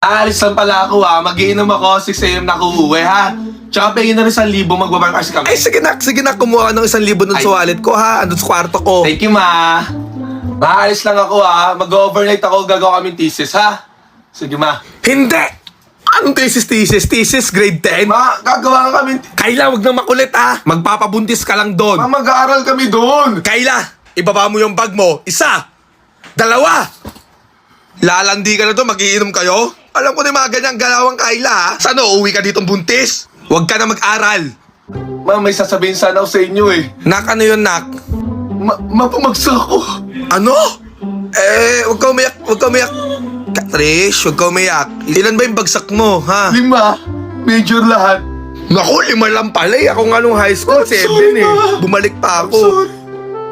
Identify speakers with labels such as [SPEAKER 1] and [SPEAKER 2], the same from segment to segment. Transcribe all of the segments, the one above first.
[SPEAKER 1] Aalis lang pala ako Mag-iinom ako, 6 AM na ako uuwi ha. Tsaka pahingin na rin 1,000, magbabarkas kami.
[SPEAKER 2] Ay, sige na, kumuha ka ng 1,000 dun
[SPEAKER 1] Ay.
[SPEAKER 2] sa wallet ko ha. Andun sa kwarto ko.
[SPEAKER 1] Thank you ma. Maalis lang ako Mag-overnight ako, gagawa kaming thesis ha. Sige ma.
[SPEAKER 2] Hindi! Anong thesis? Thesis grade 10?
[SPEAKER 1] Ma, gagawa kami.
[SPEAKER 2] Kayla, wag na makulit ha. Magpapabuntis ka lang doon.
[SPEAKER 1] Ma, mag-aaral kami doon.
[SPEAKER 2] Kayla, ibaba mo yung bag mo. 1, 2. Lalandi ka na to, magiinom kayo? Alam ko na yung mga ganyang galawang, Kayla ha. Sana uuwi ka ditong buntis? Huwag ka na mag-aral.
[SPEAKER 1] Ma, may sasabihin sana ako sa inyo
[SPEAKER 2] Nak, ano yun, nak?
[SPEAKER 1] Mapumagsak ako.
[SPEAKER 2] Ano? Huwag ka umiyak. Trish, huwag ka umiyak. Ilan ba yung bagsak mo, ha?
[SPEAKER 1] 5, major lahat.
[SPEAKER 2] Naku, 5 lang pala eh. Ako nga nung high school, 7
[SPEAKER 1] sorry,
[SPEAKER 2] eh.
[SPEAKER 1] ma.
[SPEAKER 2] Bumalik pa ako.
[SPEAKER 1] Sorry.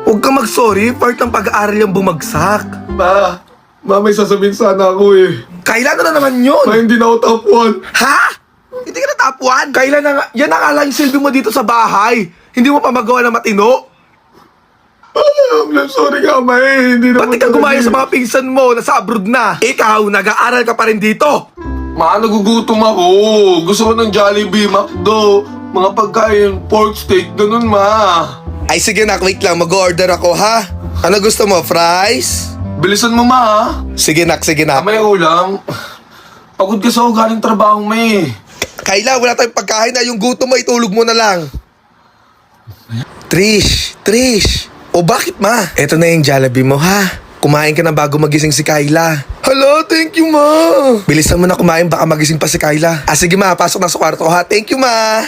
[SPEAKER 2] Huwag ka mag-sorry, part ng pag-aaral yung bumagsak.
[SPEAKER 1] Ma, may sasabihin sana ako
[SPEAKER 2] Kailan na naman yun?
[SPEAKER 1] Ma, hindi na ako top 1.
[SPEAKER 2] Ha? Hindi ka na top 1? Kailan na nga? Yan ang alang silbi mo dito sa bahay. Hindi mo pa magawa na matino?
[SPEAKER 1] I'm sorry ka, ma Hindi na
[SPEAKER 2] Pati ka gumaya sa mga pinsan mo, nasa abroad na. Ikaw, nag-aaral ka pa rin dito.
[SPEAKER 1] Ma, nagugutom ako. Gusto ko ng Jollibee, McDo, mga pagkain, pork steak, ganun ma.
[SPEAKER 2] Ay sige nak, wait lang. Mag-order ako ha. Ano gusto mo, fries?
[SPEAKER 1] Bilisan mo ma
[SPEAKER 2] Sige nak.
[SPEAKER 1] May ulam. Pagod kasi ako galing trabaho
[SPEAKER 2] Kayla, wala tayong pagkain na. Yung gutom mo, itulog mo na lang. Trish. O bakit ma? Eto na yung Jollibee mo ha. Kumain ka na bago magising si Kayla. Hello, thank you ma. Bilisan mo na kumain, baka magising pa si Kayla. Sige ma, pasok na sa kwarto ha. Thank you ma.